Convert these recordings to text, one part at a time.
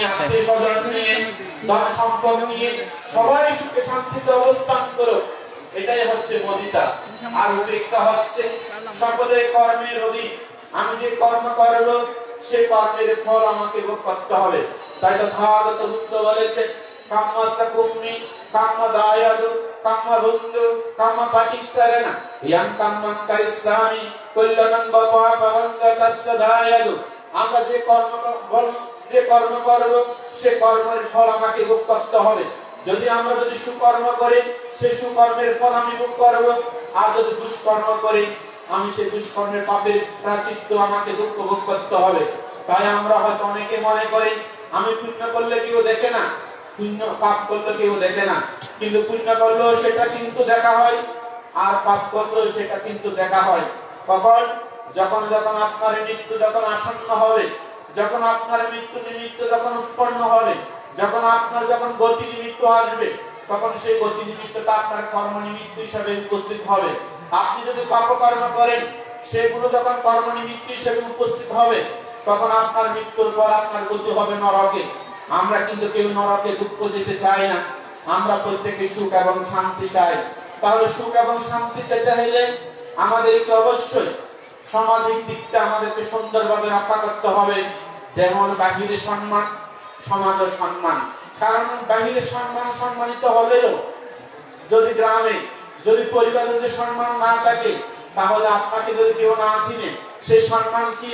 নিয়ে, আত্মীয় স্বজন নিয়ে, ধন সম্পদ নিয়ে সবাই সুখে শান্তিতে অবস্থান করুক, এটাই হচ্ছে মুদিতা। আর উপেক্ষা হচ্ছে সকলের কর্মের অধীন। আমি যে কর্ম করব সে কর্মের ফল আমাকে ভোগ করতে হবে। তাই তো ভাগবত বুদ্ধ বলেছে, কাম্য সাকুম্মি কাম্য দায়াদু কাম্য বন্ধু কাম্য পাটিসারণা ইয়াং কাম্যং কারিসামি কল্যাণং বাপা পবঙ্গতস্য দায়াদু। আমরা যে কর্ম করব সে কর্মের ফল আমাকে ভোগ করতে হবে। যদি আমরা সুকর্ম করি সে সুকর্মের ফল আমি ভোগ করব, আর যদি দুষ্কর্ম করি আমি সেই দুষ্কর্মের পাপের প্রায়শ্চিত্ত আমাকে দুঃখ ভোগ করতে হবে। তাই আমরা হয়তো অনেকে মনে করি আমি পুণ্য করলে কেউ দেখে না, পুণ্য পাপ করলে কেউ দেখে না, কিন্তু পুণ্য করলেও সেটা কিন্তু দেখা হয়, আর পাপ করলেও সেটা কিন্তু দেখা হয়। কখন? যখন আপনার মৃত্যু যখন আসন্ন হবে, যখন আপনার মৃত্যু নিমিত্ত যখন উৎপন্ন হবে, যখন আপনার গতি নিমিত্ত আসবে, তখন সেই গতি নিমিত্তটা আপনার কর্ম নিমিত্ত হিসাবে উপস্থিত হবে। আপনি যদি পাপ কর্ম করেন সেগুলো যখন কর্ম নিমিত্ত হিসাবে উপস্থিত হবে, তখন আপনার মৃত্যুর পর আপনার গতি হবে নরকে। আমরা কিন্তু কেউ নরকে দুঃখ দিতে চাই না, আমরা প্রত্যেকে সুখ এবং শান্তি চাই। তাহলে সুখ এবং শান্তি চাইতে হলে আমাদেরকে অবশ্যই সামাজিক দিকটা আমাদেরকে সুন্দরভাবে রক্ষা করতে হবে। যেমন বাহিরে সম্মান, সমাজের সম্মান। কারণ বাহিরে সম্মানিত হলেও যদি গ্রামে যদি পরিবারে যদি সম্মান না থাকে, তাহলে আপনাকে যদি কেউ না চিনে সেই সম্মান কি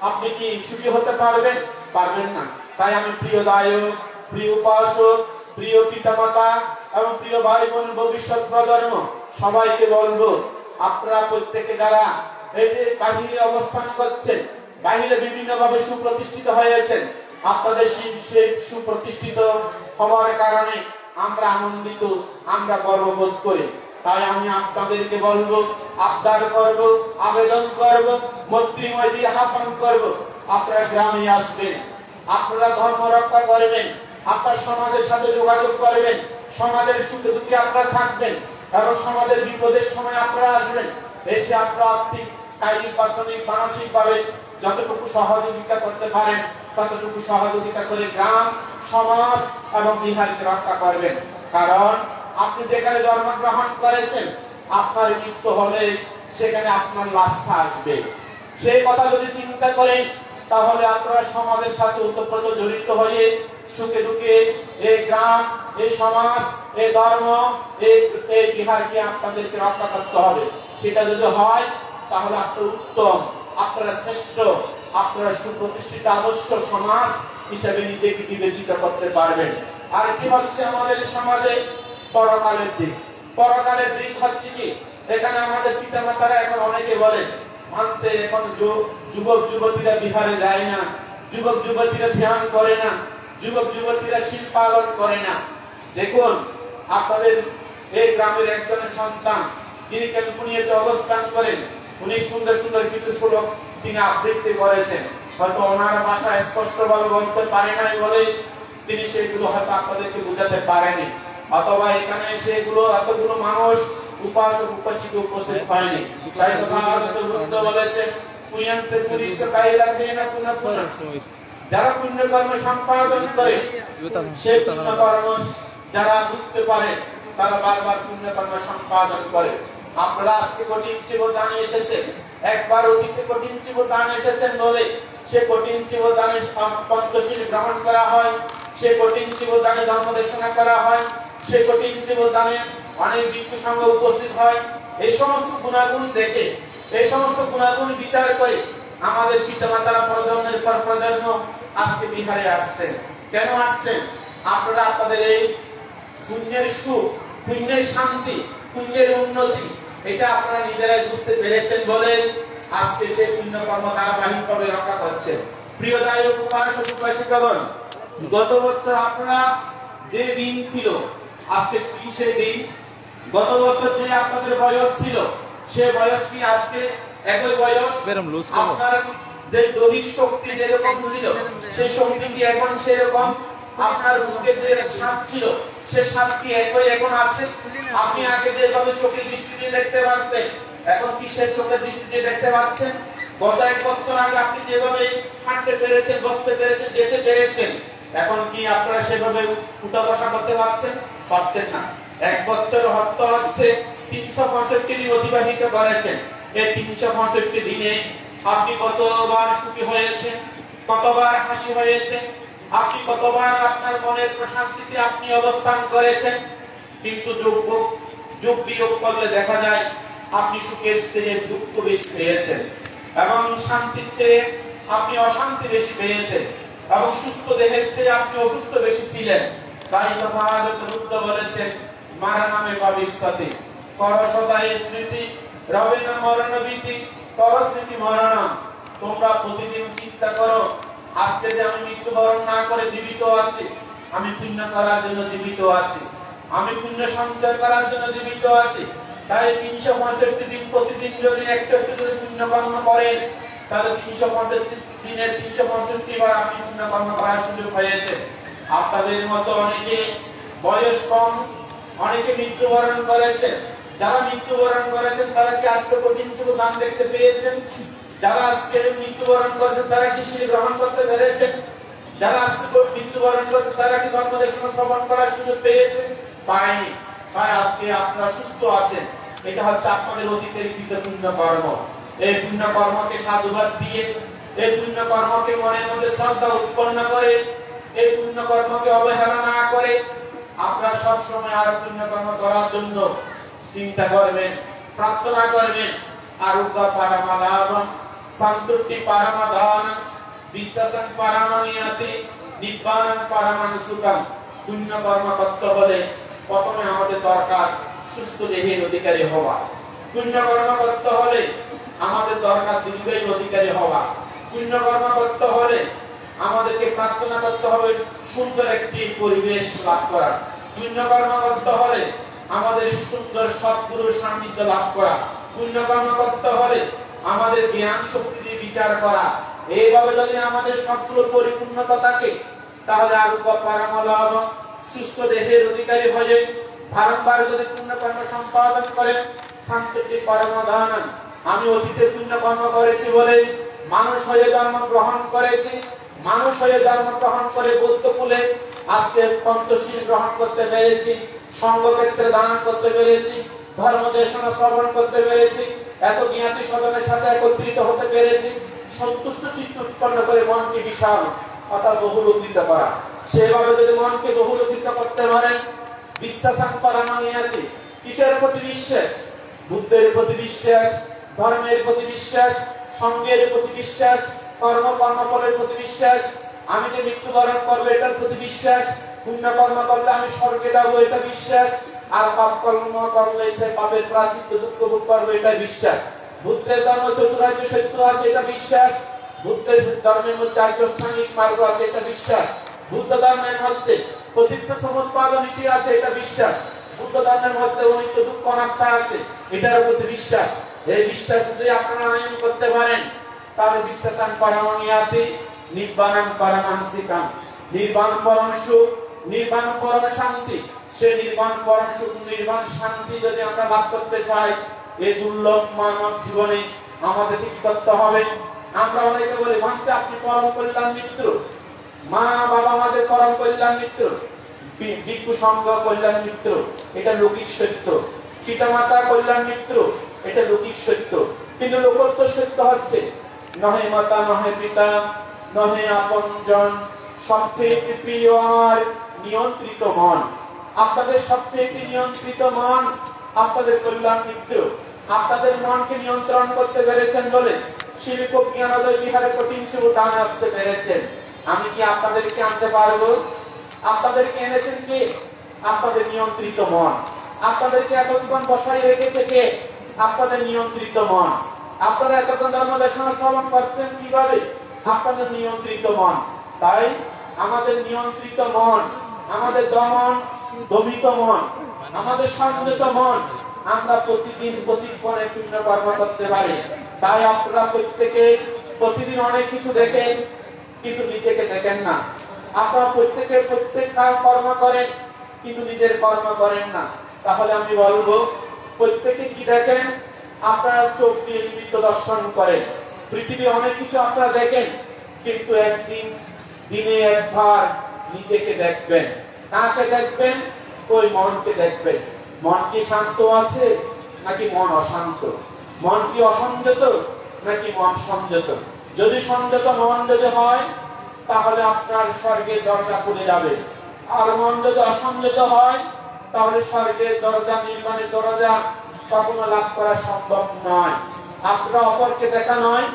আপনি কি সুখী হতে পারবেন? পারবেন না। তাই আমি প্রিয় দায়ক, প্রিয় উপাসক, প্রিয় পিতামাতা এবং প্রিয় ভাই বোন, ভবিষ্যৎ প্রজন্ম সবাইকে বলবো, আপনারা প্রত্যেকে যারা এই যে বাহিরে অবস্থান করছেন, বাহিরে বিভিন্ন ভাবে সুপ্রতিষ্ঠিত হয়েছেন, আপনাদের সেই সুপ্রতিষ্ঠিত হওয়ার কারণে আমরা আনন্দিত, আমরা গর্ববোধ করি। তাই আমি আপনাদেরকে বলবো, আবদার করব, আবেদন করব, মৈত্রীময় দিয়ে আহ্বান করব, আপনারা গ্রামে আসবেন, আপনারা ধর্ম রক্ষা করবেন, আপনার সমাজের সাথে যোগাযোগ করবেন, সমাজের সুখে দুঃখে আপনারা থাকবেন এবং সমাজের বিপদের সময় আপনারা আসবেন। এসে আপনারা আর্থিক, কায়িক, বাচনিক, মানসিক ভাবে যতটুকু সহযোগিতা করতে পারেন ততটুকু সহযোগিতা করে গ্রাম, সমাজ এবং বিহারকে রক্ষা করবেন। কারণ আপনি যেখানে জন্মগ্রহণ করেছেন, আপনার মৃত্যু হলে সেখানে আপনার লাশটা আসবে। সেই কথা যদি চিন্তা করেন, তাহলে আপনারা সমাজের সাথে ওতপ্রোত জড়িত হয়ে সুখে দুঃখে এই গ্রাম, এই সমাজ, এই ধর্ম, এই বিহারকে আপনাদেরকে রক্ষা করতে হবে। সেটা যদি হয় তাহলে আপনার উত্তম, আপনারা শ্রেষ্ঠ, আপনারা সুপ্রতিষ্ঠিত আদর্শ সমাজ হিসেবে নিজেকে বিবেচিত করতে পারবেন। আর কি হচ্ছে আমাদের সমাজে পরকালের দিক। পরকালের দিক হচ্ছে কি, এখানে আমাদের পিতামাতারা এখন অনেকে বলে মানতে, এখন যুবক যুবতীরা বিহারে যায় না, যুবক যুবতীরা ধ্যান করে না, যুবক যুবতীরা শিব পালন করে না। দেখুন, আপনাদের এই গ্রামের একজনের সন্তান যিনি ক্যালিফোর্নিয়াতে অবস্থান করেন, উনি সুন্দর সুন্দর কিছু শ্লোক তিনি আবৃত্তি করেছেন। হয়তো ওনার ভাষায় স্পষ্টভাবে বলতে পারে নাই বলে তিনি সেগুলো হয়তো আপনাদেরকে বুঝাতে পারেনি, অথবা এখানে সেগুলো এতগুলো মানুষ উপাসক উপাসিকা উপস্থিত হয়নি। তাই তো ভাগবত বুদ্ধ বলেছেন, পুণ্যসে পুরিসে কাইলা দেনা পুনা পুনা। যারা পুণ্য কর্ম সম্পাদন করে সেই পুণ্য কর্ম যারা বুঝতে পারে তারা বারবার পুণ্য কর্ম সম্পাদন করে। আপনারা আজকে কঠিন জীবদানে এসেছেন, একবার অতীতে কঠিন জীবদান এসেছেন বলে সে কঠিন জীবদানে পঞ্চশীল গ্রহণ করা হয়, সে কঠিন জীবদানে ধর্ম দেশনা করা হয়, সে কঠিন জীবদানে অনেক ভিক্ষু সংঘ উপস্থিত হয়। এই সমস্ত গুণাগুণ দেখে, এই সমস্ত গুণাগুণ বিচার করে আমাদের পিতামাতারা প্রজন্মের পর প্রজন্ম আজকে বিহারে আসছেন। কেন আসছেন? আপনারা আপনাদের এই পুণ্যের সুখ, পুণ্যের শান্তি, পুণ্যের উন্নতি এটা আপনারা নিজেরাই বুঝতে পেরেছেন বলে আজকে সেই পুণ্য কর্ম ধারাবাহিকভাবে রক্ষা করছে। প্রিয় দায়ক, উপাসক উপাসিকাগণ, গত বছর আপনারা যে দিন ছিল, আজকে কি সেই দিন? গত বছর যে আপনাদের বয়স ছিল সে বয়স কি আজকে একই বয়স? আপনার যে দৈহিক শক্তি যেরকম ছিল সেই শক্তি কি এখন সেরকম? আপনার বুকে যে স্বাদ ছিল সে স্বাদ কি একই এখন আছে? আপনি আগে যেভাবে চোখের দৃষ্টি দিয়ে দেখতে পারতেন, এখন কি সে চোখের দৃষ্টি দিয়ে দেখতে পাচ্ছেন? গত 1 বছর আগে আপনি যেভাবে হাঁটতে পেরেছেন, বসতে পেরেছেন, যেতে পেরেছেন, এখন কি আপনারা সেভাবে উঠা বসা করতে পারছেন না। 1 বছর হত্যা হচ্ছে, 365 দিন অতিবাহিত করেছেন। এই 365 দিনে আপনি কতবার সুখী হয়েছেন, কতবার হাসি হয়েছে, আপনি কতবার আপনার মনের প্রশান্তিতে আপনি অবস্থান করেছেন। কিন্তু যোগ বিয়োগ করলে দেখা যায় আপনি সুখের চেয়ে দুঃখ বেশি পেয়েছেন, এবং শান্তির চেয়ে আপনি অশান্তি বেশি পেয়েছেন, এবং সুস্থ দেহের চেয়ে আপনি অসুস্থ বেশি ছিলেন। তাই তো মহাজত বুদ্ধ বলেছেন, মারা নামে ভবিষ্যতে কর সদাই স্মৃতি, রবে না মরণ ভীতি, কর স্মৃতি মরণ। তোমরা প্রতিদিন চিন্তা করো, আজকে যে আমি মৃত্যুবরণ না করে জীবিত আছি, আমি পুণ্য করার জন্য জীবিত আছি, আমি পুণ্য সঞ্চয় করার জন্য জীবিত আছি। তাই 365 দিন প্রতিদিন যদি একটু একটু করে পুণ্য কর্ম করেন, তাহলে 365 দিনের 365 বার আপনি পুণ্য কর্ম করার সুযোগ হয়েছে। আপনাদের মতো অনেকে বয়স কম, অনেকে মৃত্যুবরণ করেছেন। যারা মৃত্যুবরণ করেছেন তারা কি আজকে কঠিন ছিল গান দেখতে পেয়েছেন? যারা আজকে মৃত্যুবরণ করেছেন তারা কি শিল গ্রহণ করতে পেরেছেন? যারা আজকে মৃত্যুবরণ করেছেন তারা কি ধর্মদেশনা শ্রবণ করার সুযোগ পেয়েছেন? পায়নি। তাই আজকে আপনারা সুস্থ আছেন, এটা হচ্ছে আপনাদের অতীতের কৃত পুণ্য কর্ম। এই পুণ্য কর্মকে সাধুবাদ দিয়ে, এই পুণ্য কর্মকে মনের মধ্যে শ্রদ্ধা উৎপন্ন করে, এই পুণ্য কর্মকে অবহেলা না করে আপনারা সব সময় আর পুণ্য কর্ম করার জন্য চিন্তা করবেন, প্রার্থনা করবেন। আরোগ্য পরমালাভম, সন্তুষ্টি পরমাদান, বিশ্বাসং পরমানিয়তি, নিব্বাণং পরমাং সুখম। পুণ্য কর্ম করতে হলে প্রথমে আমাদের দরকার সুস্থ দেহের অধিকারী হওয়া। পুণ্য কর্ম করতে হলে আমাদের দরকার দীর্ঘায়ুর অধিকারী হওয়া। পুণ্য কর্ম করতে হলে আমাদেরকে প্রার্থনা করতে হবে সুন্দর একটি পরিবেশ লাভ করা। পুণ্য কর্ম করতে হলে আমাদের সুন্দর সৎগুরুর সান্নিধ্য লাভ করা। পুণ্য কর্ম করতে হলে আমাদের জ্ঞান শক্তি দিয়ে বিচার করা। এইভাবে যদি আমাদের সবগুলো পরিপূর্ণতা থাকে, তাহলে আরোগ্য পরমালাভ, সুস্থ দেহের অধিকারী হয়ে বারংবার যদি পুণ্য কর্ম সম্পাদন করেন, শান্তি পরমাদান। আমি অতীতে পুণ্য কর্ম করেছি বলে মানুষ হয়ে জন্মগ্রহণ করেছি, মানুষ হয়ে জন্মগ্রহণ করে বৌদ্ধ কুলে আজকে পঞ্চশীল গ্রহণ করতে পেরেছি, সংঘক্ষেত্রে দান করতে পেরেছি, ধর্মদেশনা শ্রবণ করতে পেরেছি, এত জ্ঞাতি স্বজনের সাথে একত্রিত হতে পেরেছি। সন্তুষ্ট চিত্ত উৎপন্ন করে মনকে বিশাল অর্থাৎ বহুরূপিত করা। সেভাবে যদি মনকে বহুরূপিত করতে পারেন, বিশ্বাসং পরমানিয়তি, কিসের প্রতি বিশ্বাস? বুদ্ধের প্রতি বিশ্বাস, ধর্মের প্রতি বিশ্বাস, সঙ্গের প্রতি বিশ্বাস, কর্মফলের প্রতি বিশ্বাস, আমি যে মৃত্যুবরণ করবো এটার প্রতি বিশ্বাস, পুণ্য কর্ম করলে আমি স্বর্গে যাবো এটা বিশ্বাস, আর পাপ কর্ম করলে সে পাপের প্রায়শ্চিত্ত দুঃখ ভোগ করবে এটা বিশ্বাস। বুদ্ধের ধর্ম চতুরার্য সত্য আছে এটা বিশ্বাস, বুদ্ধের ধর্মের মধ্যে আর্যস্থানিক মার্গ আছে এটা বিশ্বাস, বুদ্ধ ধর্মের মধ্যে প্রতিত্ব সমুৎপাদ নীতি আছে এটা বিশ্বাস, বুদ্ধ ধর্মের মধ্যে অনিত্য দুঃখ অনাত্মা আছে এটার প্রতি বিশ্বাস। এই বিশ্বাস যদি আপনারা আনয়ন করতে পারেন, তাহলে বিশ্বাসং পরমানিয়তি, নিব্বাণং পরমাং সুখং। নির্বাণ পরম সুখ, নির্বাণ পরম শান্তি। সেই নির্বাণ পরম সুখ, নির্বাণ শান্তি যদি আমরা লাভ করতে চাই, এই দুর্লভ মানব জীবনে আমাদের কি করতে হবে? আমরা অনেকে বলি, ভাবতে আপনি পরম কল্যাণ মিত্র, মা বাবা আমাদের পরম কল্যাণ মিত্র, ভিক্ষু সংঘ কল্যাণ মিত্র, এটা লৌকিক সত্য। পিতা মাতা কল্যাণ মিত্র, এটা লৌকিক সত্য। কিন্তু লোকত্ব সত্য হচ্ছে, নহে মাতা নহে পিতা নহে আপনজন, সবচেয়ে প্রিয় আমার নিয়ন্ত্রিত মন। আপনাদের সবচেয়ে নিয়ন্ত্রিত মন আপনাদের কল্যাণ মিত্র। আপনাদের মনকে নিয়ন্ত্রণ করতে পেরেছেন বলে শিল্প জ্ঞানোদয় বিহারে কঠিন দান আসতে পেরেছেন। আমি কি আপনাদেরকে আনতে পারবো? আপনাদেরকে এনেছেন কে? আপনাদের নিয়ন্ত্রিত মন। আপনাদেরকে এতক্ষণ বসাই রেখেছে কে? আপনাদের নিয়ন্ত্রিত মন। আপনারা এতক্ষণ ধর্মদেশনা শ্রবণ করছেন কিভাবে? আপনাদের নিয়ন্ত্রিত মন। তাই আমাদের নিয়ন্ত্রিত মন, আমাদের দমিত মন, আমাদের সংযত মন, আমরা প্রতিদিন প্রতিক্ষণে পুণ্য কর্ম করতে পারি। তাই আপনারা প্রত্যেকে প্রতিদিন অনেক কিছু দেখেন, কিন্তু নিজেকে দেখেন না। আপনারা প্রত্যেক কর্ম করেন, কিন্তু নিজের কর্ম করেন না। তাহলে আমি বলবো, প্রত্যেকে কি দেখেন? আপনারা চোখ দিয়ে নিমিত্ত দর্শন করেন, পৃথিবী অনেক কিছু আপনারা দেখেন, কিন্তু একদিন দিনে একবার নিজেকে দেখবেন। কাকে দেখবেন? ওই মনকে দেখবেন। মন কি শান্ত আছে নাকি মন অশান্ত? মন কি অসংযত নাকি মন সংযত? যদি সংযত মন যদি হয় তাহলে আপনার স্বর্গের দরজা খুলে যাবে। আর মন যদি অসংযত হয় তাহলে স্বর্গের দরজা, নির্মাণের দরজা কখনো লাভ করা সম্ভব নয়। আপনার অপরকে দেখা নয়,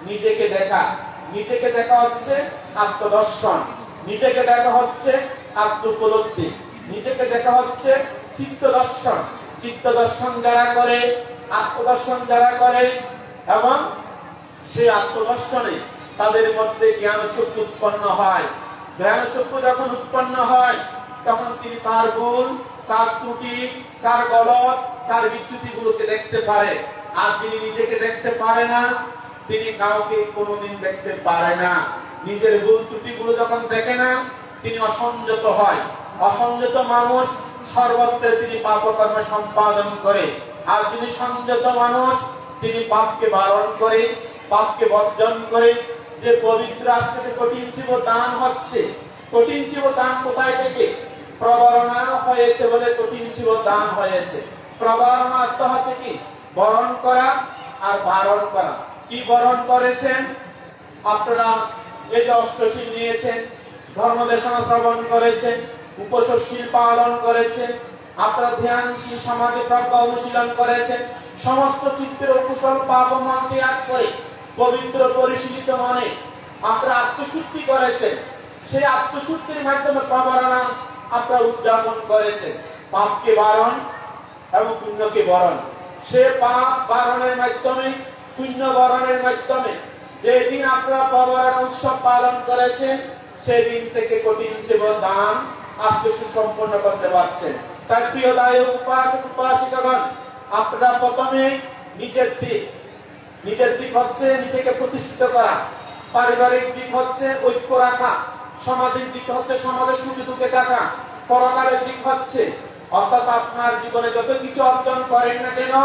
নিজেকে দেখা। নিজেকে দেখা হচ্ছে আত্মদর্শন, নিজেকে দেখা হচ্ছে আত্মোপলব্ধি, নিজেকে দেখা হচ্ছে চিত্ত দর্শন। চিত্ত দর্শন যারা করে, আত্মদর্শন যারা করে, এবং সেই আত্মদর্শনে তাদের মধ্যে জ্ঞান চক্ষু উৎপন্ন হয়। জ্ঞান চক্ষু যখন উৎপন্ন হয় তখন তিনি তার ভুল, তার ত্রুটি, তার গলদ, তার বিচ্যুতি গুলোকে দেখতে পারে। আর যিনি নিজেকে দেখতে পারে না তিনি কাউকে কোনোদিন দেখতে পারে না। নিজের ভুল ত্রুটি গুলো যখন দেখে না তিনি অসংযত হয়। অসংযত মানুষ সর্বত্র তিনি পাপকর্ম সম্পাদন করে। আর যিনি সংযত মানুষ তিনি পাপকে বারণ করে, পাপকে বর্জন করে। যে পবিত্র আজকে কঠিন জীব দান হচ্ছে, কঠিন জীব দান কোথায় থেকে? প্রবরণা হয়েছে বলে কঠিন জীব দান হয়েছে। প্রবরণা অর্থ হচ্ছে কি? বরণ করা আর বারণ করা। কি বরণ করেছেন আপনারা? এই যে অষ্টশীল নিয়েছেন, ধর্মদেশনা শ্রবণ করেছেন, উপশীল পালন করেছেন, আপনারা ধ্যানশীল সমাধি প্রজ্ঞা অনুশীলন করেছেন। সমস্ত চিত্তের কুশল পাপ মন ত্যাগ করে পবিত্র পরিশীলিত মনে আপনারা আত্মশুদ্ধি করেছেন। সেই আত্মশুদ্ধির মাধ্যমে প্রবরণা আপনারা উদযাপন করেছেন। পাপকে বারণ এবং পুণ্যকে বরণ। সে পাপ বারণের মাধ্যমে, পুণ্য বরণের মাধ্যমে যেদিন আপনারা প্রবরণা উৎসব পালন করেছেন সেদিন থেকে কঠিন জীব দান আজকে সুসম্পন্ন করতে পারছেন। তার প্রিয় দায়ক উপাসক উপাসিকাগণ, আপনারা প্রথমে নিজের দিক হচ্ছে নিজেকে প্রতিষ্ঠিত করা, পারিবারিক দিক হচ্ছে ঐক্য রাখা, সমাজের দিক হচ্ছে সমাজের সুখে দুঃখে থাকা, পরকালের দিক হচ্ছে অর্থাৎ আপনার জীবনে যত কিছু অর্জন করেন না কেন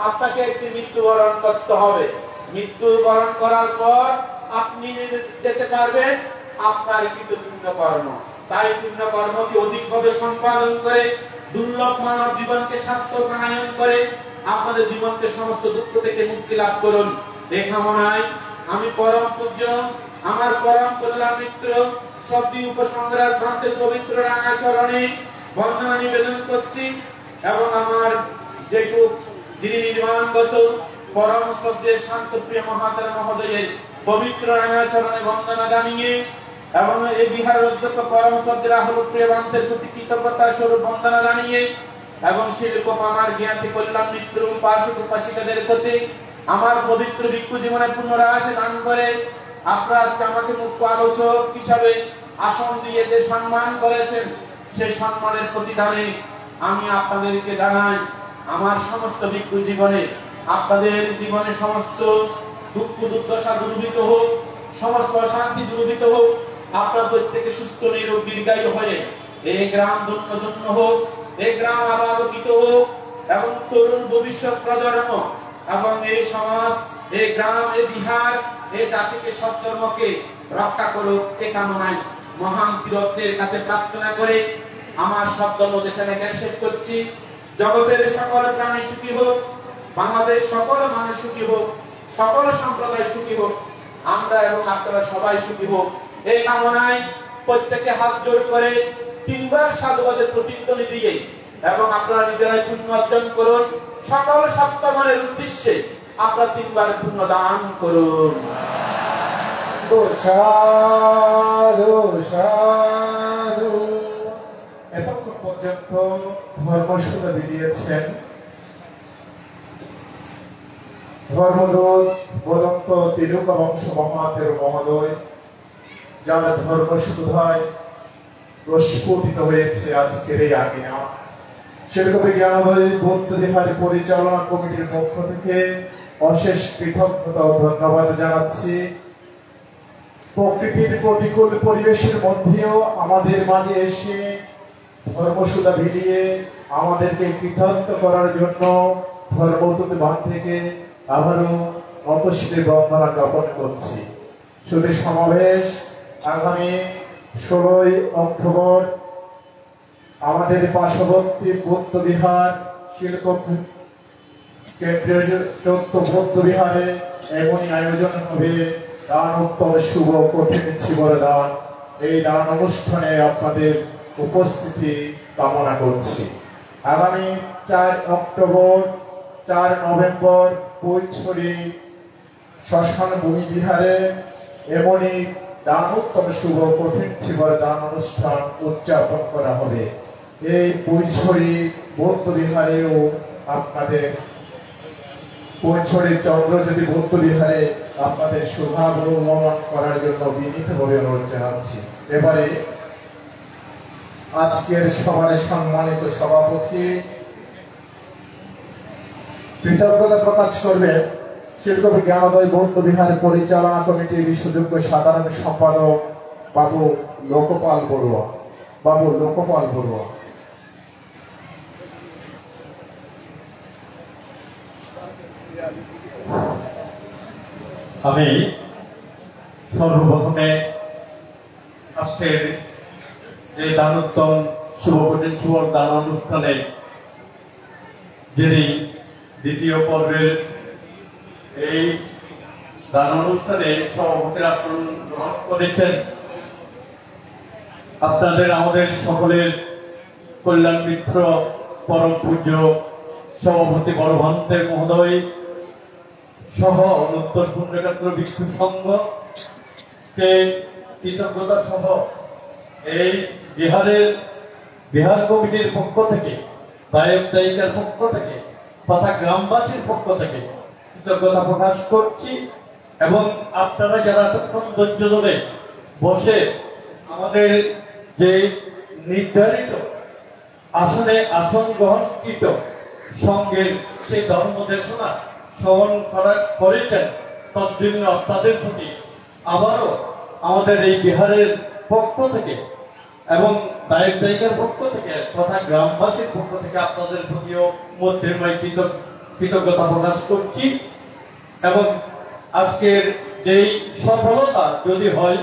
আপনাকে একটি মৃত্যুবরণ করতে হবে। মৃত্যুবরণ করার পর আপনি যেতে পারবেন আপনার কিন্তু পুণ্য কর্ম। তাই পুণ্য কর্মকে অধিকভাবে সম্পাদন করে দুর্লভ মানব জীবনকে সার্থকায়ন করে আপনাদের জীবনকে সমস্ত দুঃখ থেকে মুক্তি লাভ করুন। এই কামনায় আমি পরম পূজ্য আমার পরম করুণা মিত্র শ্রদ্ধেয় উপসংগ্রাম গ্রন্থের পবিত্র রাঙা চরণে বন্দনা নিবেদন করছি এবং আমার যেটু যিনি নির্মাণগত পরম শ্রদ্ধেয় শান্তপ্রিয় মহাতারা মহোদয়ের পবিত্র রাঙা চরণে বন্দনা জানিয়ে এবং এই বিহারের অধ্যক্ষ পরম শ্রদ্ধেয় রাহুল প্রিয় বান্তের প্রতি কৃতজ্ঞতা স্বরূপ বন্দনা জানিয়ে এবং সেরকম আমার জ্ঞাতি কল্যাণ মিত্র উপাসক উপাসিকাদের প্রতি আমার পবিত্র ভিক্ষু জীবনে পুনরায় দান করে আপনারা আজকে আমাকে মুখ্য আলোচক হিসাবে আসন দিয়ে যে সম্মান করেছেন সেই সম্মানের প্রতিদানে আমি আপনাদেরকে জানাই আমার সমস্ত ভিক্ষু জীবনে আপনাদের জীবনে সমস্ত দুঃখ দুর্দশা দূরীভূত হোক, সমস্ত অশান্তি দূরীভূত হোক, আপনার প্রত্যেকে সুস্থ নিরোগ দীর্ঘায়ু হয়ে এই গ্রাম ধন্য ধন্য হোক, এই গ্রাম আরো আলোকিত হোক এবং তরুণ ভবিষ্যৎ প্রজন্ম এবং এই সমাজ, এই গ্রাম, এই বিহার, এই জাতিকে সৎকর্মকে রক্ষা করুক এই কামনায় মহান তীরত্বের কাছে প্রার্থনা করে আমার শব্দ মোদেশনে জ্ঞান শেষ করছি। জগতের সকল প্রাণী সুখী হোক, বাংলাদেশ সকল মানুষ সুখী হোক, সকল সম্প্রদায় সুখী হোক, আমরা এবং আপনারা সবাই সুখী হোক এই কামনায় প্রত্যেকে হাত জোড় করে তিনবার সাধুবাদের প্রতিধ্বনি দিয়ে এবং আপনারা নিজেরাই পুণ্য অর্জন করুন। সকল সপ্তমনের উদ্দেশ্যে আপনারা তিনবার পুণ্য দান করুন। সাধু সাধু। এতক্ষণ পর্যন্ত ধর্মসভা বেরিয়েছেন ধর্মদূত বদন্ত তিলুকা বংশ মহাতের মহোদয়, যার ধর্মসভায় প্রস্ফুটিত হয়েছে আজকের এই আজ্ঞা। সেরকম জ্ঞানোদয় বৌদ্ধ বিহার পরিচালনা কমিটির পক্ষ থেকে অশেষ কৃতজ্ঞতা ও ধন্যবাদ জানাচ্ছি। প্রকৃতির প্রতিকূল পরিবেশের মধ্যেও আমাদের মাঝে এসে ধর্মসুধা ভিড়িয়ে আমাদেরকে কৃতার্থ করার জন্য ধর্মদূত বান থেকে আবারও নতশিরে বন্দনা জ্ঞাপন করছি। শুধু সমাবেশ আগামী 16ই অক্টোবর আমাদের পার্শ্ববর্তী বৌদ্ধ বিহার শিল্প কেন্দ্রের চৌদ্দ বৌদ্ধ বিহারে এমনই আয়োজন হবে দান উত্তম শুভ কঠিন জীবন দান। এই দান অনুষ্ঠানে আপনাদের উপস্থিতি কামনা করছি। আগামী 4 অক্টোবর 4 নভেম্বর কৈছড়ি শ্মশান ভূমি বিহারে এমনই দান উত্তম শুভ কঠিন জীবন দান অনুষ্ঠান উদযাপন করা হবে। এই কৈছড়ি বৌদ্ধ বিহারেও আপনাদের কৈছড়ি চন্দ্রজ্যোতি বৌদ্ধ বিহারে আপনাদের শুভাগমন করার জন্য বিনীতভাবে অনুরোধ জানাচ্ছি। এবারে আজকের সভার সম্মানিত সভাপতি কৃতজ্ঞতা প্রকাশ করবেন শিল্পী জ্ঞানোদয় বৌদ্ধ বিহার পরিচালনা কমিটির সুযোগ্য সাধারণ সম্পাদক বাবু লোকপাল বড়ুয়া। আমি সর্বপ্রথমে আজকের এই দানোত্তম শুভ কঠিন শুভ দান অনুষ্ঠানে যিনি দ্বিতীয় পর্বের এই দান অনুষ্ঠানে সভাপতির আসন গ্রহণ করেছেন, আপনাদের আমাদের সকলের কল্যাণ মিত্র পরম পূজ্য সভাপতি বড়ভন্তের মহোদয় সহ উত্তর পুণ্যক্ষেত্র ভিক্ষু সংঘকে কৃতজ্ঞতা সহ এই বিহার কমিটির পক্ষ থেকে, দায়ক দায়িকার পক্ষ থেকে তথা গ্রামবাসীর পক্ষ থেকে কৃতজ্ঞতা প্রকাশ করছি। এবং আপনারা যারা এতক্ষণ ধৈর্য ধরে বসে আমাদের যে নির্ধারিত আসনে আসন গ্রহণকৃত সঙ্গের সেই ধর্মদেশনা শ্রবণ করেছেন, তার জন্য আপনাদের প্রতি আবারও আমাদের এই বিহারের পক্ষ থেকে এবং দায়ক দায়িকার পক্ষ থেকে তথা গ্রামবাসীর পক্ষ থেকে আপনাদের প্রতিও মধ্যময় কৃতজ্ঞতা প্রকাশ করছি। এবং আজকের যেই সফলতা যদি হয়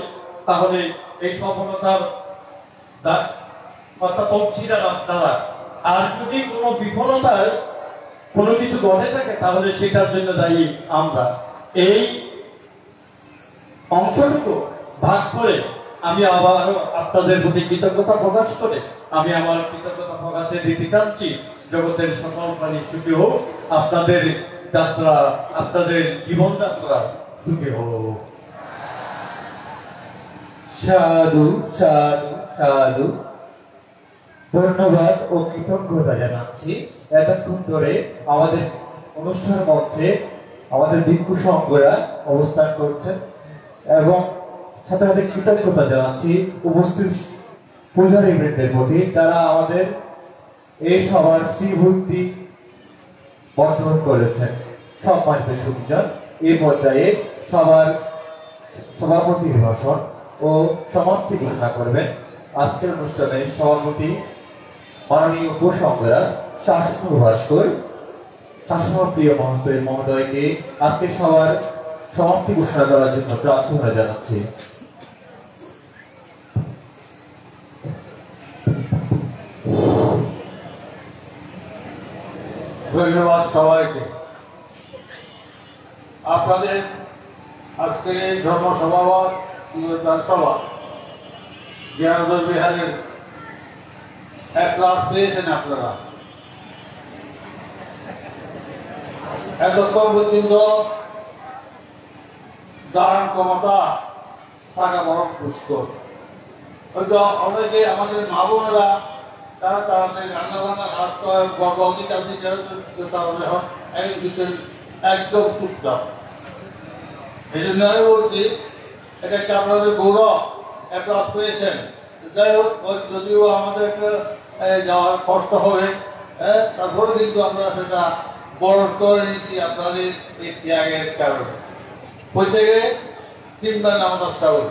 তাহলে এই সফলতার অর্থাৎ অংশীদার আপনারা, আর যদি কোনো বিফলতার কোনো কিছু ঘটে থাকে তাহলে সেটার জন্য দায়ী আমরা। এই অংশটুকু ভাগ করে আমি আবারও আপনাদের প্রতি কৃতজ্ঞতা প্রকাশ করে আমি আমার কৃতজ্ঞতা প্রকাশের রীতি টানছি। জগতের সকল প্রাণী সুখী হোক, আপনাদের যাত্রা, আপনাদের জীবনযাত্রা সুখী হোক। সাধু সাধু সাধু। ধন্যবাদ ও কৃতজ্ঞতা জানাচ্ছি এতক্ষণ ধরে আমাদের অনুষ্ঠান মঞ্চে আমাদের ভিক্ষু সংঘরা অবস্থান করছেন, এবং সাথে সাথে কৃতজ্ঞতা জানাচ্ছি উপস্থিত পূজারী বৃন্দের প্রতি যারা আমাদের এই সভার শ্রীভূতি বর্ধন করেছেন। সম্মানিত সুখজন, এই পর্যায়ে সবার সভাপতির ভাষণ ও সমাপ্তি ঘোষণা করবেন আজকের অনুষ্ঠানের সভাপতি মাননীয় উপসংগ্রাস শাসন ভাস্কর। শাসনপ্রিয় মহোদয়কে আজকে সবার সমাপ্তি ঘোষণা করার জন্য প্রার্থনা জানাচ্ছি। ধন্যবাদ সবাইকে। আপনাদের আজকের এই ধর্মসভা সভা জ্ঞানোদয় বিহারের এক ক্লাস পেয়েছেন আপনারা। এতক্ষণ পর্যন্ত দান ক্ষমতা থাকা বড় পুষ্কর। হয়তো অনেকে আমাদের মা বোনেরা তারা তাদের রান্নাবান্না কাজ করে গর্ভবতী একদম চুপচাপ। এই জন্য আমি বলছি এটা একটা আপনাদের গৌরব, একটা পেয়েছেন। যাই হোক, যদিও আমাদের একটা যাওয়ার কষ্ট হবে, তারপরে কিন্তু আমরা সেটা বরণ করে নিচ্ছি আপনাদের এই ত্যাগের কারণে। প্রত্যেকে চিন্তা নামাজ সাগর।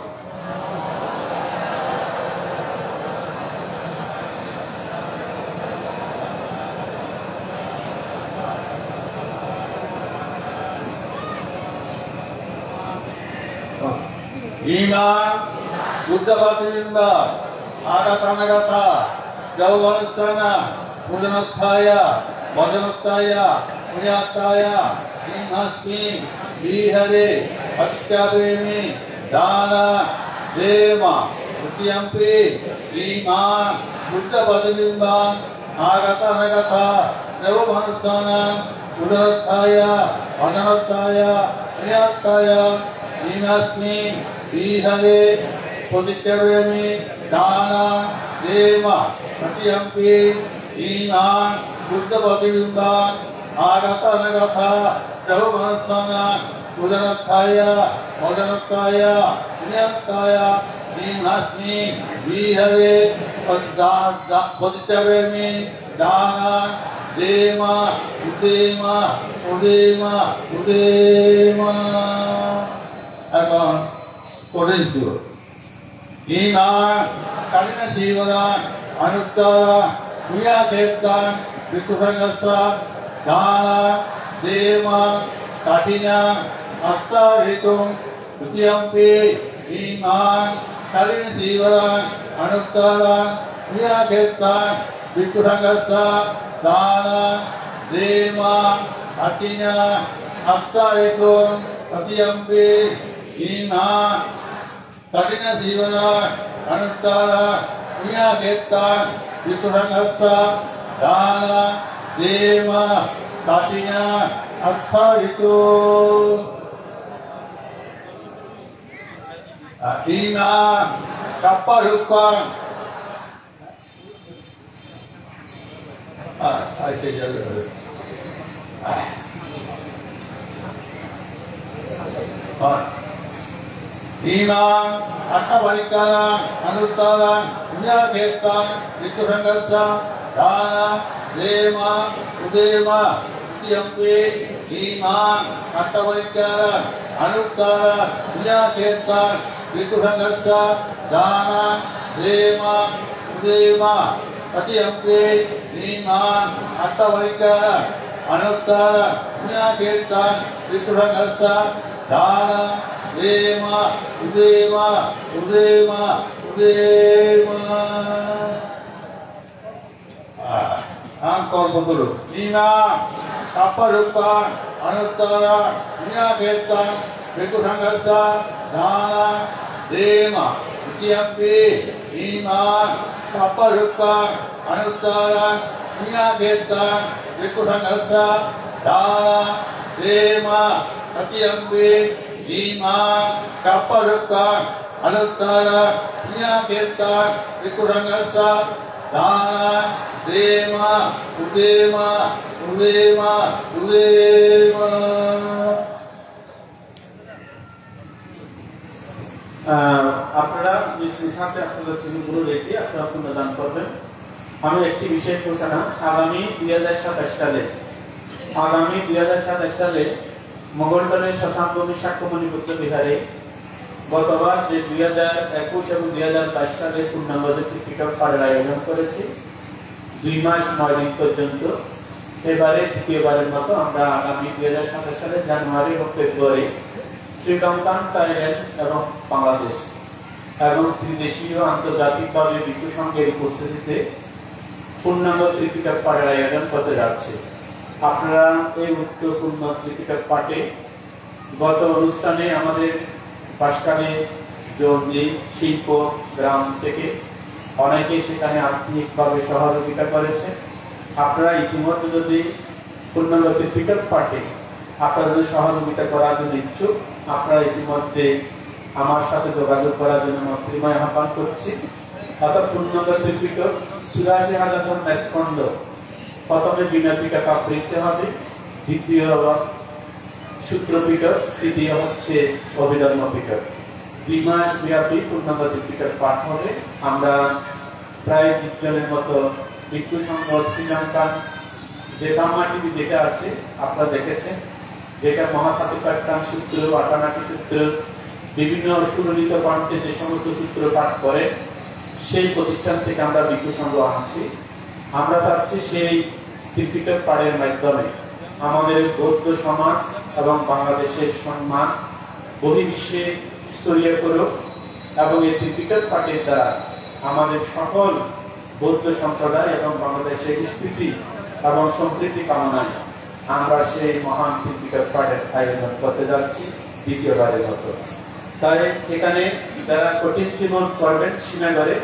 ইমান বুদ্ধবাদিন্দা আগাতানাগাতা যৌবনস্থানা পূজনোত্থায় ভজনোত্থায় পুণ্যাত্থায় সিংহাস্মি বিহরে অত্যাপ্রেমী দানা দেমা উদ্যম্পি ইমান বুদ্ধবাদিন্দা আগাতানাগাতা যৌবনস্থানা পূজনোত্থায় ভজনোত্থায় পুণ্যাত্থায় সিংহাস্মি বিহরে প্রতিক্রমী দানা দেমা সত্যম্পি ইমান বুদ্ধ প্রতিবিম্বান আগাতানাগাথা যৌবনস্থানা পূজনোত্থায় ভজনোত্থায় পুণ্যাত্থায় সিংহাস্মি বিহরে প্রতিক্রমী দানা দেমা উদেমা উদেমা উদেমা। এখন করেছি ইমান কালিনা জীবদান অনুত্তরান ক্রিয়া দেবদান বিকুসংগস্যা দানা দেমা কাঠিনা আত্মাহিতুং তৃতীয়ম্পি ইমান কালিনা জীবদান অনুত্তরান ক্রিয়া দেবদান বিকুসংগস্যা দানা দেমা কাঠিনা আত্মাহিতুং তৃতীয়ম্পি ইমান কাঠিনা জীবদান অনুত্তরান ক্রিয়া দেবদান বিকুসংগস্যা দানা দেমা কাঠিনা আত্মাহিতুং ইমান কাপ্পারূপাং ইমান আত্মবলিকারাং অনুত্তরাং পুণ্যাদেবতাং বিকুসংগস্যা দানা দেমা উদেমা তৃতীয়ম্পি ইমান আত্মবলিকারাং অনুত্তরাং পুণ্যাদেবতাং বিকুসংগস্যা দানা দেমা উদেমা তৃতীয়ম্পি ইমান আত্মবলিকারাং অনুত্তরাং পুণ্যাদেবতাং বিকুসংগস্যা দানা দেমা উদেমা উদেমা উদেমা। কর্ম করো ইমান কাপ্পারূপাং অনুত্তরাং পুণ্যাদেবতাং বিকুসংগস্যা দানা দেমা তৃতীয়ম্পি ইমান কাপ্পারূপাং অনুত্তরাং পুণ্যাদেবতাং বিকুসংগস্যা দানা দেমা তৃতীয়ম্পি ইমান কাপ্পারূপাং অনুত্তরাং পুণ্যাদেবতাং বিকুসংগস্যা দানা দেমা উদেমা উদেমা উদেমা। আপনারা সাথে আপনাদের চিহ্নগুলো রেখে আপনারা পুণ্যদান করবেন। আমি একটি বিষয় ঘোষণা আগামী 2027 সালে মোগলটনের শ্মশানভূমি সাক্ষ্যমণি বুদ্ধ বিহারে গতবার যে 2021 এবং 2022 সালে পূর্ণাঙ্গ ত্রিপিটক পাঠের আয়োজন করেছি 2 মাস 9 দিন পর্যন্ত। এবারে তৃতীয়বারের মতো আমরা আগামী 2027 সালে জানুয়ারি এবং ফেব্রুয়ারি শ্রীলঙ্কা, থাইল্যান্ড এবং বাংলাদেশ এবং ত্রিদেশীয় আন্তর্জাতিকভাবে ভিক্ষু সংঘের উপস্থিতিতে পূর্ণাঙ্গ ত্রিপিটক পাঠের আয়োজন করতে যাচ্ছে। আপনারা এই গুরুত্বপূর্ণ ত্রিপিটক পাঠে গত অনুষ্ঠানে আমাদের বাসকানে জঙ্গি শিল্প গ্রাম থেকে অনেকে সেখানে আর্থিকভাবে সহযোগিতা করেছে। আপনারা ইতিমধ্যে যদি পূর্ণাঙ্গ ত্রিপিটক পাঠে আপনাদের সহযোগিতা করার জন্য ইচ্ছুক, আপনারা ইতিমধ্যে আমার সাথে যোগাযোগ করার জন্য মন্ত্রীময় আহ্বান করছি। অর্থাৎ পূর্ণাঙ্গ ত্রিপিটক ৮৪,০০০ স্কন্ধ, প্রথমে বিনা পিটক আবৃত্তি হবে, দ্বিতীয় সূত্র পিটক, তৃতীয় হচ্ছে অভিধর্ম পিটক। 2 মাস ব্যাপী পূর্ণাঙ্গ ত্রিপিটক পাঠ হবে। আমরা প্রায় 20 জনের মতো ভিক্ষু সংঘ শ্রীলঙ্কান যে কামাটি যেটা আছে আপনারা দেখেছেন, যেটা মহাসাতিপাট্টাম সূত্র, আটানাটি সূত্র, বিভিন্ন সুরলিত কণ্ঠে যে সমস্ত সূত্র পাঠ করে সেই প্রতিষ্ঠান থেকে আমরা ভিক্ষু সংঘ আনছি। আমরা চাচ্ছি সেই ত্রিপিটক পাঠের মাধ্যমে আমাদের বৌদ্ধ সমাজ এবং বাংলাদেশের সম্মান বহির্বিশ্বে ছড়িয়ে পড়ুক এবং এই ত্রিপিটক পাঠের দ্বারা আমাদের সকল বৌদ্ধ সম্প্রদায় এবং বাংলাদেশের স্থিতি এবং সম্প্রীতি কামনায় আমরা সেই মহান ত্রিপিটক পাঠের আয়োজন করতে যাচ্ছি দ্বিতীয়বারের মতো। তাই এখানে যারা কঠিন জীবন করবেন শ্রীনগরে,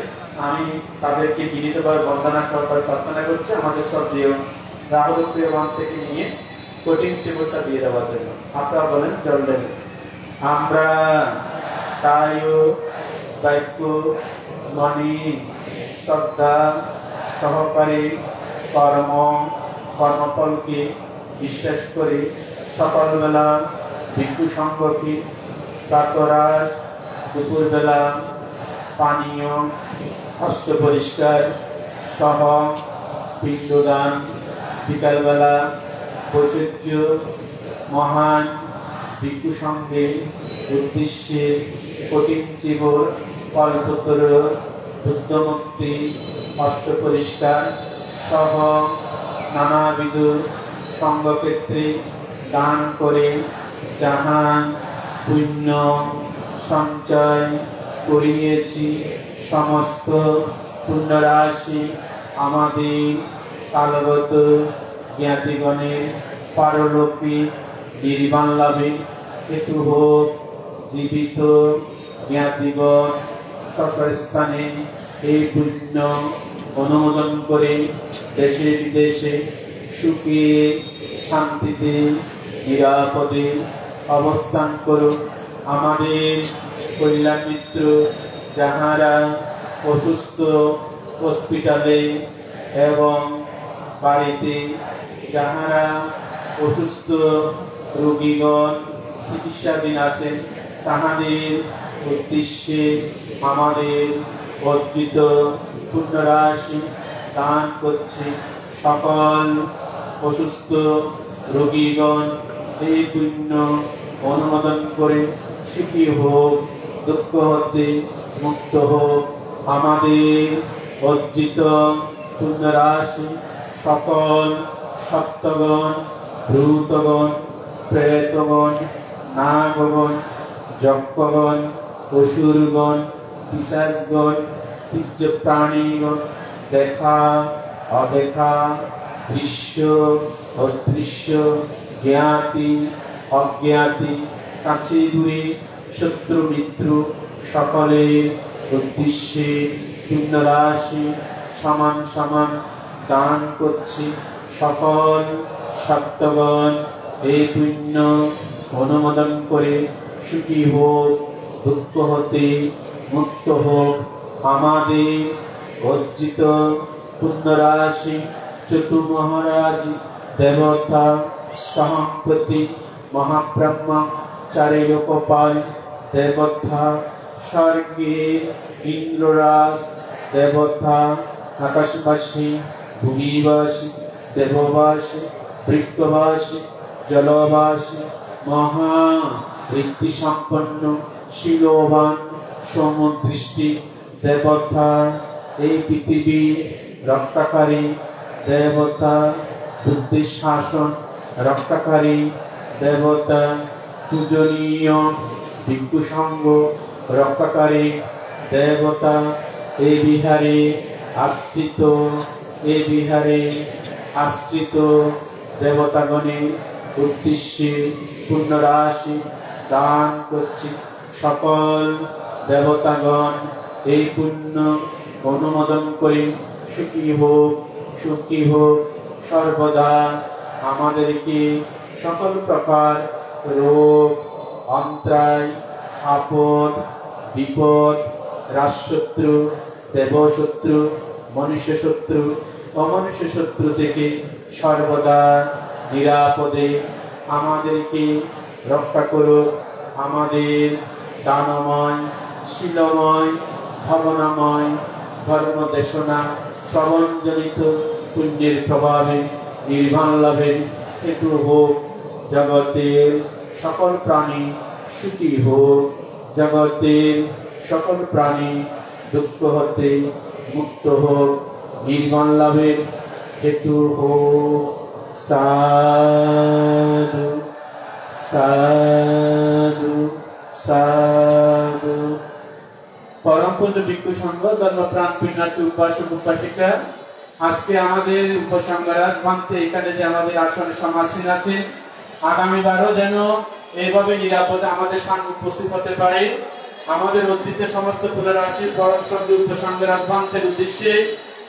আমি তাদেরকে বিনীতভাবে বন্দনা সহকারে প্রার্থনা করছি আমাদের শ্রদ্ধেয় রাহুল প্রিয়বান থেকে নিয়ে কঠিন জীবনটা দিয়ে দেওয়ার জন্য। আপনারা বলেন চললেন। আমরা কায় বাক্য মনি শ্রদ্ধা সহকারী কর্মফলকে বিশ্বাস করি। সকালবেলা ভিক্ষু সংঘকে প্রাতরাশ, দুপুরবেলা পানীয়, হস্ত পরিষ্কার সহ পিণ্ডদান, বিকালবেলা বৈচিত্র্য মহান ভিক্ষু সংঘের উদ্দেশ্যে কঠিন জীবন কল্পতর বুদ্ধমুক্তি হস্ত পরিষ্কার সহ নানাবিধ সংঘক্ষেত্রে দান করে জাহান পুণ্য সঞ্চয় করিয়েছি। সমস্ত পুণ্যরাশি আমাদের কালগত জ্ঞাতিগণের পারলৌকিক নির্বাণ লাভে হেতু হোক। জীবিত জ্ঞাতিগণ স্বস্থানে এই পুণ্য অনুমোদন করে দেশে বিদেশে সুখে শান্তিতে নিরাপদে অবস্থান করুন। আমাদের কল্যাণ মিত্র যাহারা অসুস্থ হসপিটালে এবং বাড়িতে যাহারা অসুস্থ রোগীগণ চিকিৎসাধীন আছেন, তাহাদের উদ্দেশ্যে আমাদের অর্জিত পুণ্যরাশি দান করছে। সকল অসুস্থ রোগীগণ এই পুণ্য অনুমোদন করে সুখী হোক, দুঃখ হতে মুক্ত হোক। আমাদের অর্জিত পুণ্যরাশি সকল সত্যগণ, ভূতগণ, প্রেতগণ, নাগগণ, যক্ষগণ, অসুরগণ, পিশাচগণ, তির্য প্রাণীগণ, দেখা অদেখা, দৃশ্য অদৃশ্য, জ্ঞাতি অজ্ঞাতি, কাছে দূরে শত্রু মিত্র সকলের উদ্দেশ্যে পুণ্যরাশি সমান সমান দান করছি। সকল সত্যগণ এই পুণ্য অনুমোদন করে সুখী হোক, দুঃখ হতে মুক্ত হোক। আমাদের অর্জিত পুণ্যরাশি চতুর্মহারাজ দেবতা সহম্পতি মহাব্রহ্ম চারি লোকপাল দেবতা, স্বর্গে ইন্দ্ররাজ দেবতা, আকাশবাসী ভূমিবাসী দেববাসী বৃক্ষবাসী জলবাসী মহা ঋদ্ধি সম্পন্ন শিলবান সমদৃষ্টি দেবতা, এই পৃথিবী রক্ষাকারী দেবতা, বুদ্ধি শাসন রক্ষাকারী দেবতা, পূজনীয় ভিক্ষু সংঘ রক্ষাকারী দেবতা, এই বিহারে আশ্রিত দেবতাগণের উদ্দেশ্যে পুণ্যরাশি দান করছি। সকল দেবতাগণ এই পুণ্য অনুমোদন করে সুখী হোক সর্বদা। আমাদেরকে সকল প্রকার রোগ অন্ত্রায় আপদ বিপদ রাজশত্রু দেবশত্রু মনুষ্য শত্রু অমনুষ্য শত্রু থেকে সর্বদা নিরাপদে আমাদেরকে রক্ষা করুক। আমাদের দানময় শিলময় ভাবনাময় ধর্ম দেশনা শ্রবণজনিত পুণ্যের প্রভাবে নির্বাণ লাভের হেতু হোক। জগতের সকল প্রাণী সুখী হোক, জগতের সকল প্রাণী দুঃখ হতে মুক্ত হোক, নির্বাণ লাভের হেতু হোক। সাধু সাধু সাধু। পরমপূজ্য ভিক্ষু সংঘ ধর্মপ্রাণ পুণ্যার্থী উপাসক উপাসিকা, আজকে আমাদের উপসংহার প্রান্তে এখানে যে আমাদের আসনে সমাসীন আছে, আগামীবারও যেন এইভাবে নিরাপদে আমাদের সামনে উপস্থিত হতে পারে। আমাদের অতীতে সমস্ত পুনরাশি পরম সঙ্গে উপসংহার প্রান্তের উদ্দেশ্যে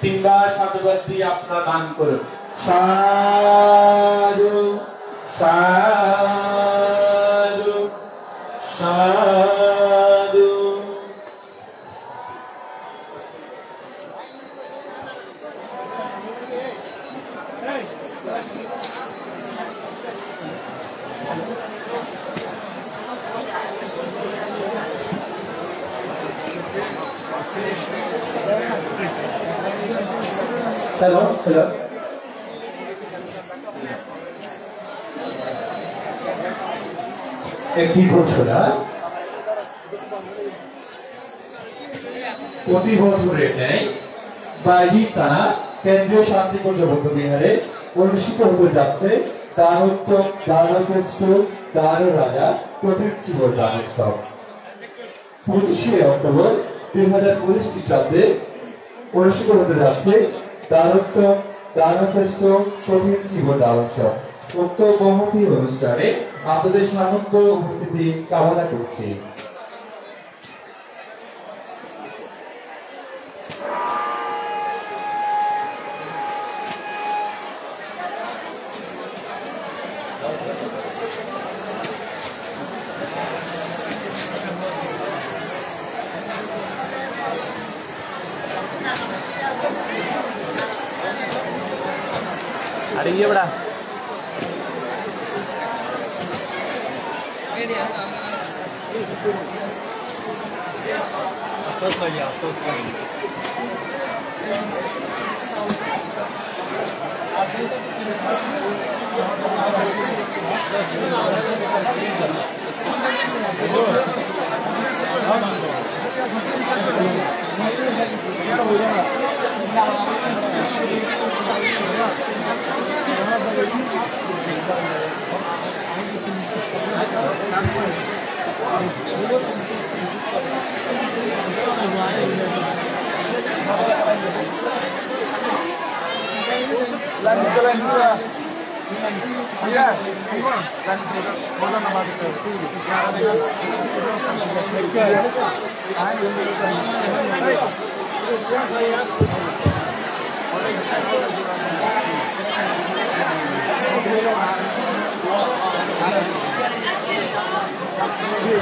তিনবার সাধুবাদ দিয়ে আপনারা দান করুন। সাধু সাধু সাধু। হ্যালো হ্যালো, একটি ঘোষণা। প্রতি বছরের ন্যায় বাইরি থানা কেন্দ্রীয় শান্তিপুঞ্জ বৌদ্ধ বিহারে অনুষ্ঠিত হতে যাচ্ছে দানোত্তম দানশ্রেষ্ঠ দান রাজা কপিল চিবর দানোৎসব। 25শে অক্টোবর 2025 খ্রিস্টাব্দে অনুষ্ঠিত হতে যাচ্ছে দানোত্তম দানশ্রেষ্ঠ কপিল চিবর দানোৎসব। উক্ত মহতী অনুষ্ঠানে আপনাদের সামগ্র উপস্থিতি কামনা করছি। अरे ये बड़ा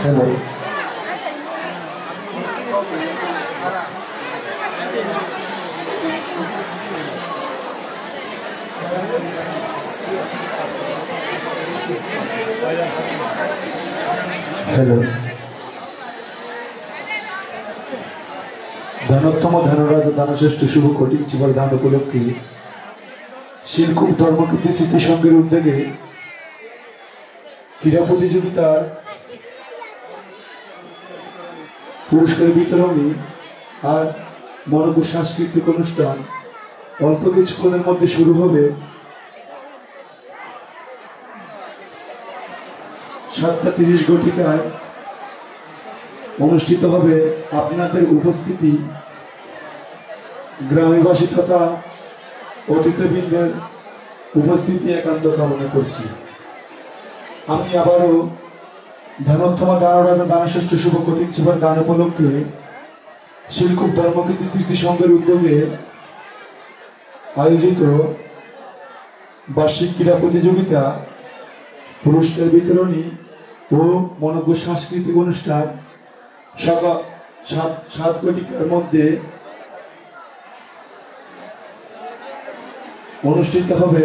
हेलो हेलो धनोत्तम धनराज दानश्रेष्ठ शुभ कोटि चिबर दान उपलक्षे শিলকুপ ধর্মকীর্তি স্মৃতি সংঘের উদ্যোগে ক্রীড়া প্রতিযোগিতার পুরস্কার বিতরণী আর মনোজ্ঞ সাংস্কৃতিক অনুষ্ঠান অল্প কিছুক্ষণের মধ্যে শুরু হবে। 7:30 ঘটিকায় অনুষ্ঠিত হবে। আপনাদের উপস্থিতি গ্রামবাসী তথা অতিথিবৃন্দের উপস্থিতি একান্ত কামনা করছি। আমি আবারও ধনোত্তম দানরাজা দানশ্রেষ্ঠ শুভ কোটি চিবর দান উপলক্ষে শিলকুপ ধর্মকীর্তি স্মৃতি সংঘের উদ্যোগে আয়োজিত বার্ষিক ক্রীড়া প্রতিযোগিতা পুরস্কার বিতরণী ও মনোজ্ঞ সাংস্কৃতিক অনুষ্ঠান সকাল 7 ঘটিকার মধ্যে অনুষ্ঠিত হবে।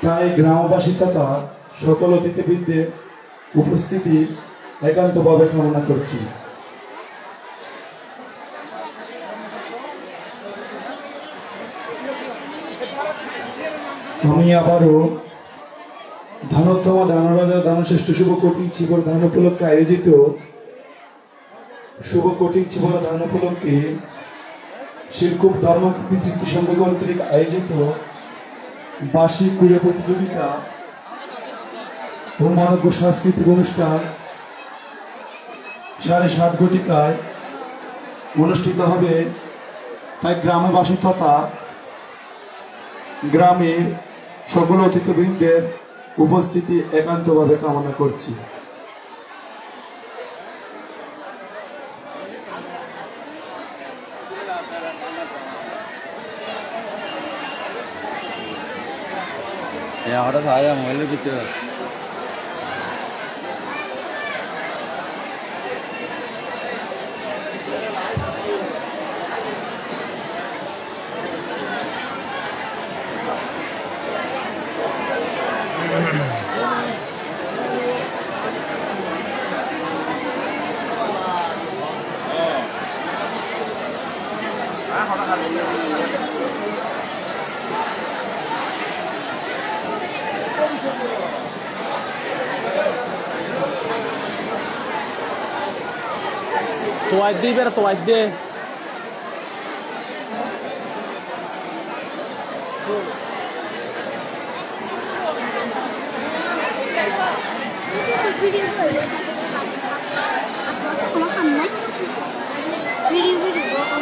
তাই গ্রামবাসী তথা সকল অতিথিবৃন্দের উপস্থিতি একান্তভাবে কামনা করছি। আমি আবারও ধনোত্তম দানরাজা দানশ্রেষ্ঠ শুভ কোটি চিবর দান উপলক্ষে আয়োজিত শুভ কোটি চিবর দান উপলক্ষে শিলকুপ ধর্মকীর্তি স্মৃতি সংঘ কর্তৃক আয়োজিত বার্ষিক ক্রীড়া প্রতিযোগিতা ও মনোজ্ঞ সাংস্কৃতিক অনুষ্ঠান 7:30 ঘটিকায় অনুষ্ঠিত হবে, তাই গ্রামবাসী তথা গ্রামের সকল অতিথিবৃন্দের উপস্থিতি একান্তভাবে কামনা করছি। ahora saya mulai gitu. Tuwad di ber tuwad di. Video ko ulit. Upload ako makamay. Video ko ako.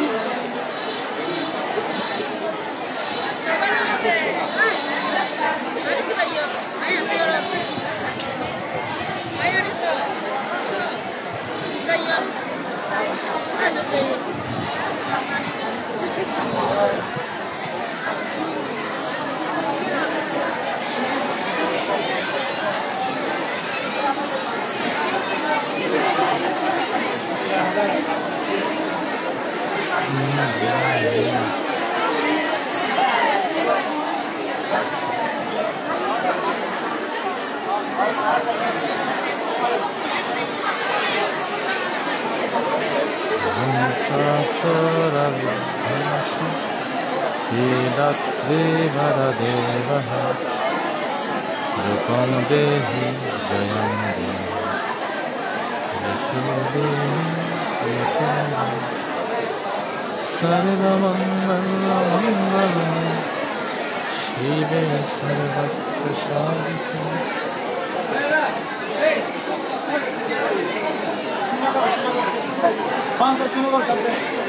Bang, terima kasih.